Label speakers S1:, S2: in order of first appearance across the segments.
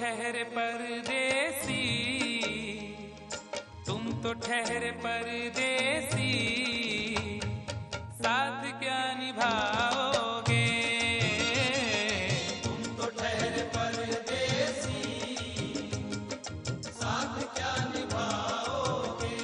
S1: ठहरे परदेसी, तुम तो ठहरे परदेसी, साथ क्या निभाओगे?
S2: तुम तो ठहरे परदेसी, साथ क्या निभाओगे?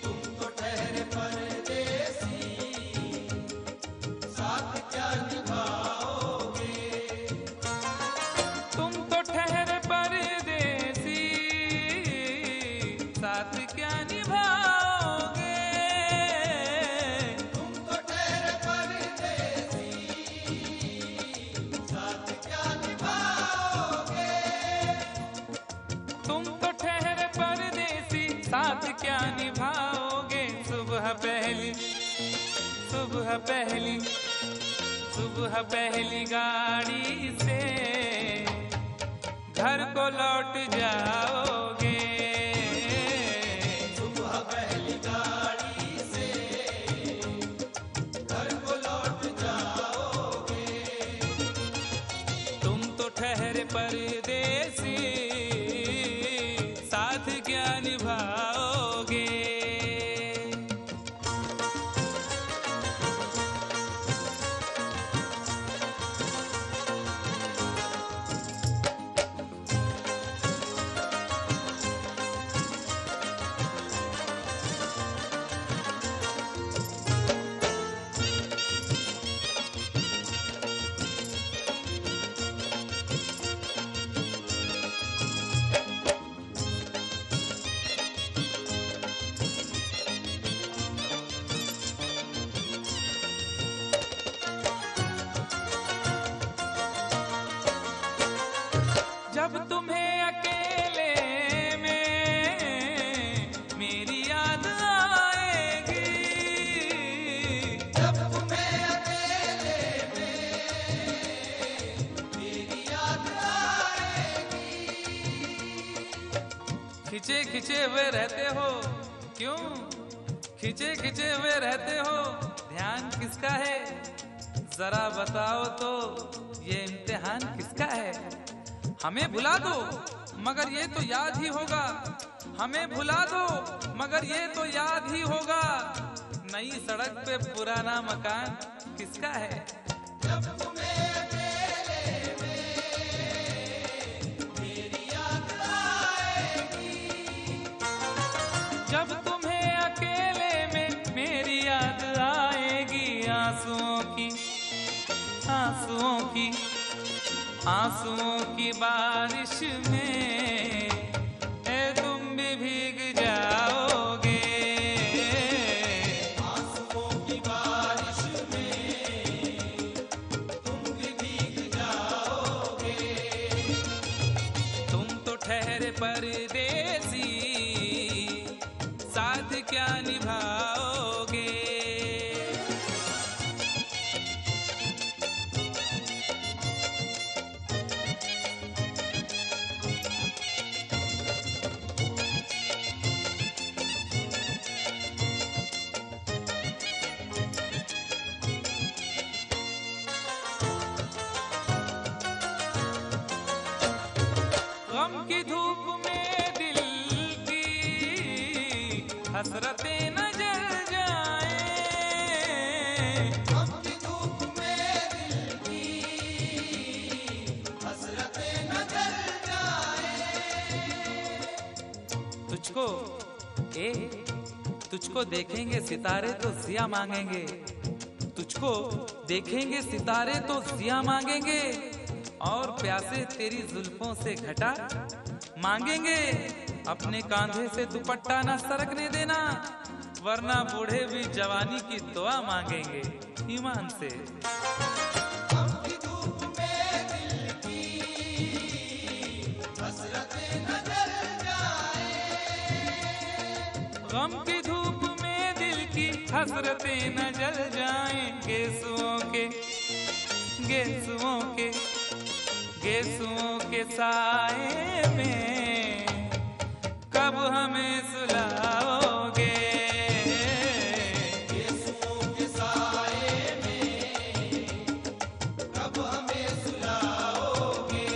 S2: तुम तो ठहरे परदेसी, साथ क्या निभाओगे?
S1: तुम तो ठहरे परदेसी, साथ क्या निभाओगे?
S2: तुम तो ठहरे परदेसी, साथ क्या निभाओगे?
S1: तुम तो ठहरे परदेसी, साथ क्या निभाओगे? सुबह पहली, सुबह पहली, सुबह पहली गाड़ी से घर को लौट जाओगे।
S2: सुबह पहली गाड़ी से घर को लौट जाओगे।
S1: तुम तो ठहरे परदेसी, साथ क्या निभाओगे? जब तुम्हें अकेले में मेरी याद आएगी,
S2: जब तुम्हें अकेले में मेरी याद आएगी।
S1: खिंचे खिंचे हुए रहते हो क्यों? खिंचे खिंचे हुए रहते हो, ध्यान किसका है? जरा बताओ तो, ये इम्तिहान किसका है? हमें भुला दो मगर ये तो याद ही होगा, हमें भुला दो मगर ये तो याद ही होगा। नई सड़क पे पुराना मकान किसका है?
S2: जब तुम्हें अकेले में मेरी याद आएगी।
S1: जब तुम्हें अकेले में मेरी याद आएगी, आंसुओं की, आंसुओं की, आंसुओं की बारिश में तुम भी भीग जाओगे।
S2: आंसुओं की बारिश में तुम भी भीग जाओगे।
S1: तुम तो ठहरे परदेसी, साथ क्या निभाओगे? गम की धूप में दिल की हसरतें न जल जाएं।
S2: गम की धूप में दिल की हसरतें न जल जाएं।
S1: तुझको तुझको देखेंगे सितारे तो जिया मांगेंगे, तुझको देखेंगे सितारे तो जिया मांगेंगे, और प्यासे तेरी जुल्फों से घटा मांगेंगे। अपने कांधे से दुपट्टा ना सरकने देना, वरना बूढ़े भी जवानी की दुआ मांगेंगे ईमान से।
S2: गम की धूप में दिल की हसरतें न जल जाएं।
S1: गम की धूप में दिल की हसरतें न जल जाएं। गेसुओं के, गेसुओं के, गेसुओं के साए में कब हमें सुलाओगे?
S2: गेसुओं के साए में कब हमें सुलाओगे?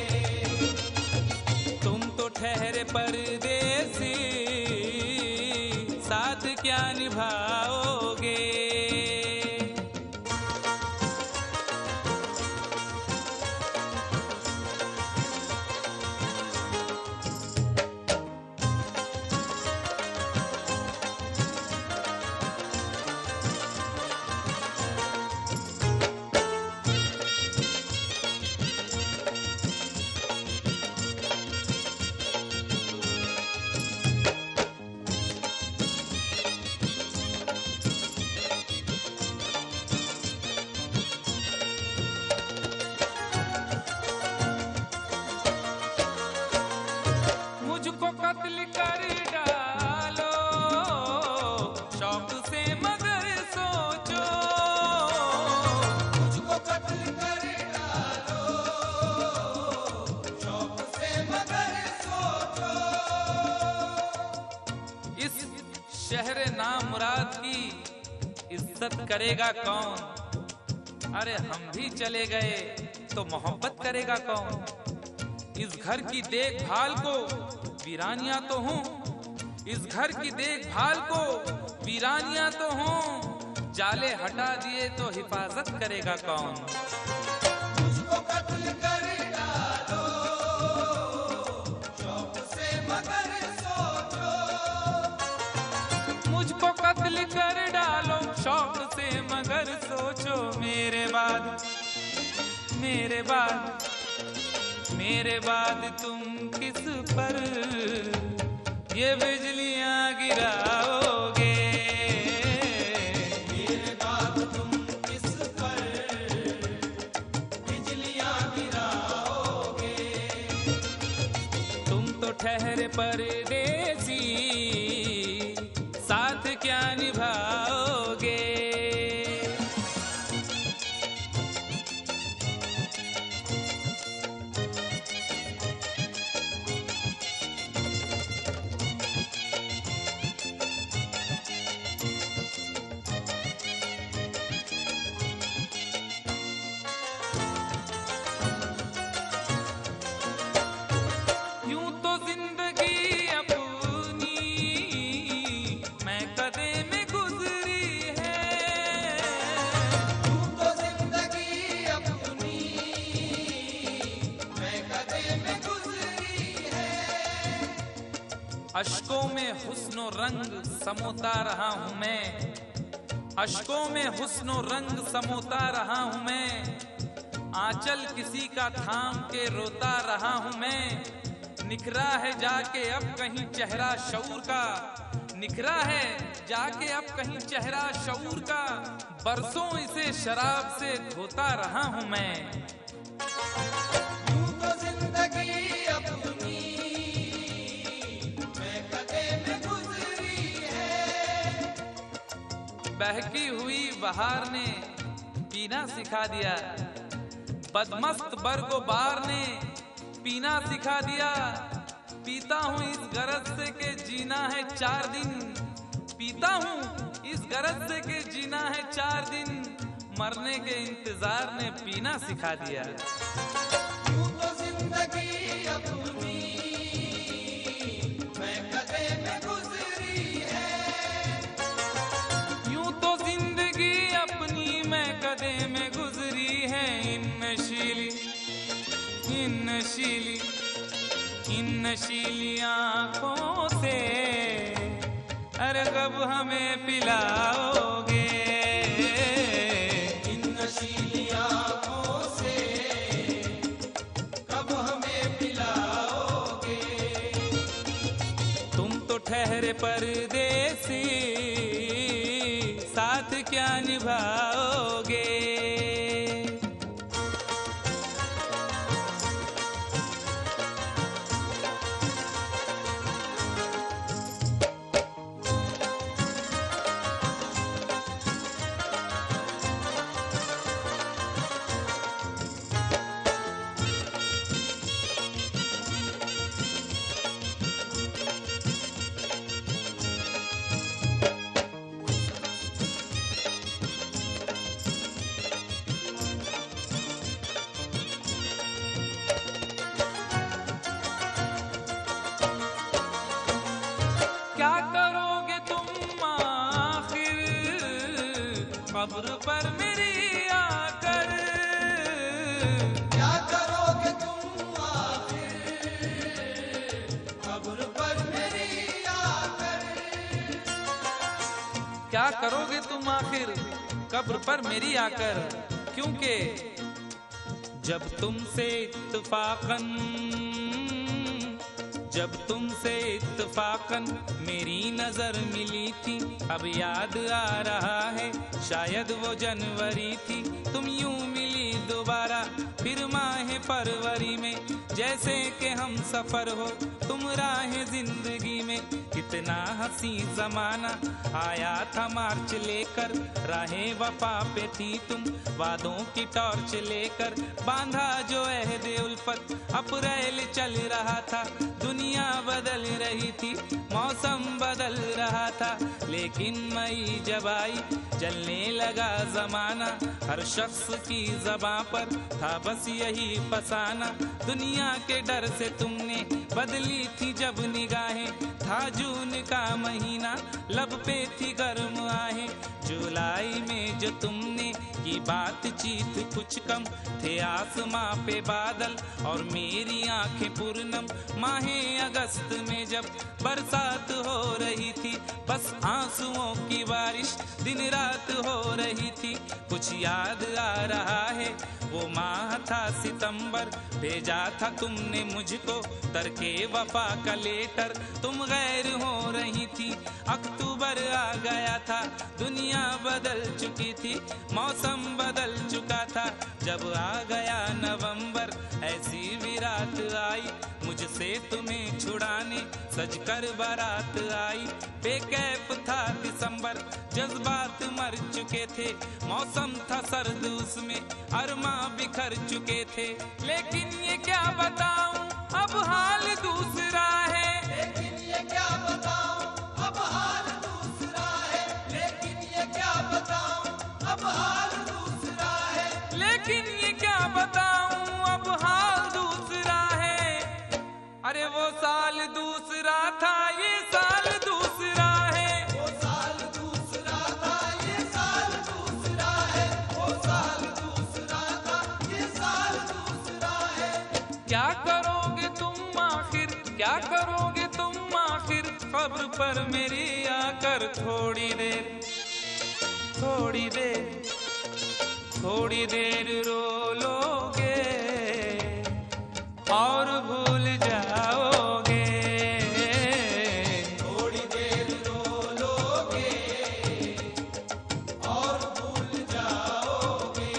S2: मगर सोचो।
S1: इस शहर नामुराद की इज्जत करेगा कौन? अरे हम भी चले गए तो मोहब्बत करेगा कौन? इस घर की देखभाल को वीरानियां तो हूं, इस घर की देखभाल को वीरानियां तो हूं, जाले हटा दिए तो हिफाजत करेगा कौन?
S2: मुझको कत्ल कर डालो शौक से मगर सोचो।
S1: मुझको कत्ल कर डालो शौक से मगर सोचो। मेरे बाद तुम किस पर ये बिजलियां गिराओगे?
S2: मेरे बाद तुम किस पर बिजलियां गिराओगे?
S1: तुम तो ठहरे परदेसी, साथ क्या निभाओगे? यूं तो जिंदगी अपनी मैं कदे में गुजरी है,
S2: तू तो जिंदगी अपनी मैं कदे में गुजरी है।
S1: अश्कों में हुस्नो रंग समोता रहा हूं मैं, अश्कों में हुस्नो रंग समोता रहा हूं मैं, आंचल किसी का थाम के रोता रहा हूं मैं। निखरा है जाके अब कहीं चेहरा शऊर का, निखरा है जाके अब कहीं चेहरा शऊर का, बरसों इसे शराब से धोता रहा हूं मैं।
S2: तू तो जिंदगी अपनी मैं कदे में गुजरी है।
S1: बहकी हुई बहार ने पीना सिखा दिया, बदमस्त बरगो बार ने पीना सिखा दिया। पीता हूँ इस गरज से के जीना है 4 दिन, पीता हूँ इस गरज से के जीना है 4 दिन, मरने के इंतजार ने पीना सिखा दिया।
S2: तू तो जिंदगी अपनी मैं कदे में गुजरी है।
S1: यूं तो जिंदगी अपनी मैं कदे में गुजरी है। इन नशीली आंखों से अरे कब हमें पिलाओगे?
S2: इन नशीली आंखों से कब हमें पिलाओगे?
S1: तुम तो ठहरे परदेसी, साथ क्या निभाओगे? क्या करोगे तुम आखिर कब्र पर मेरी आकर?
S2: क्या करोगे तुम आखिर कब्र पर मेरी आकर?
S1: क्या करोगे तुम आखिर कब्र पर मेरी आकर? क्योंकि जब तुमसे इत्तफाकन मेरी नजर मिली थी, अब याद आ रहा है शायद वो जनवरी थी। तुम यूं मिली दोबारा फिर माह फरवरी में, जैसे कि हम सफर हो तुम राह जिंदगी में। कितना हंसी जमाना आया था मार्च लेकर, राहे वफा पे थी तुम वादों की टॉर्च लेकर। बांधा जो अहद उल्फत अप्रैल चल रहा था, दुनिया बदल रही थी, मौसम बदल रहा था, लेकिन मई जब आई जलने लगा जमाना। हर शख्स की ज़बां पर था बस यही फसाना। दुनिया के डर से तुमने बदली थी जब निगाहें, था जून का महीना, लब पे थी गर्म आहें। जुलाई में जो तुमने की बातचीत कुछ कम, थे आसमां पे बादल और मेरी आंखें पूर्णम। माहे अगस्त में जब बरसात हो रही थी, बस आंसुओं की बारिश दिन रात हो रही थी। कुछ याद आ रहा है वो माह था सितंबर, भेजा था तुमने मुझको तरके वफा का लेटर, तुम गैर हो रही थी। अक्टूबर आ गया था, दुनिया बदल चुकी थी, मौसम बदल चुका था। जब आ गया नवंबर, ऐसी विरात आई मुझसे तुम्हें छुड़ाने, सजकर बारात आई। बेकैफ था दिसंबर, जज्बात मर चुके थे, मौसम था सर्द उसमें अरमा बिखर चुके थे। लेकिन ये क्या बताऊं अब हाल दूसरा है,
S2: लेकिन ये क्या बताऊं अब हाल दूसरा है, लेकिन ये क्या बताऊं अब हाल दूसरा है,
S1: लेकिन ये क्या बताऊं अब हाल दूसरा है। अरे वो साल दूसरा था, ये साल दूसरा है,
S2: वो साल दूसरा था, ये साल दूसरा है, वो साल दूसरा था, ये साल दूसरा है।
S1: क्या करोगे तुम आखिर, क्या करोगे तुम आखिर, कब्र पर मेरी आकर थोड़ी देर, थोड़ी देर, थोड़ी देर रो लोगे और भूल जाओगे,
S2: थोड़ी देर रो लोगे और भूल जाओगे,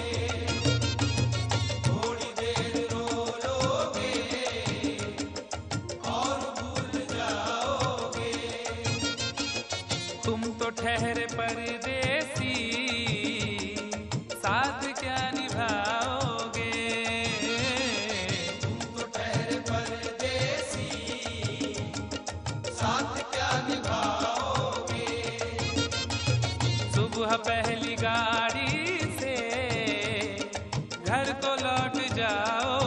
S2: थोड़ी देर रो लोगे और भूल जाओगे।
S1: तुम तो ठहरे परदेसी, साथ क्या निभाओगे,
S2: तुम तो ठहरे परदेसी, साथ क्या निभाओगे।
S1: सुबह पहली गाड़ी से घर को लौट जाओ।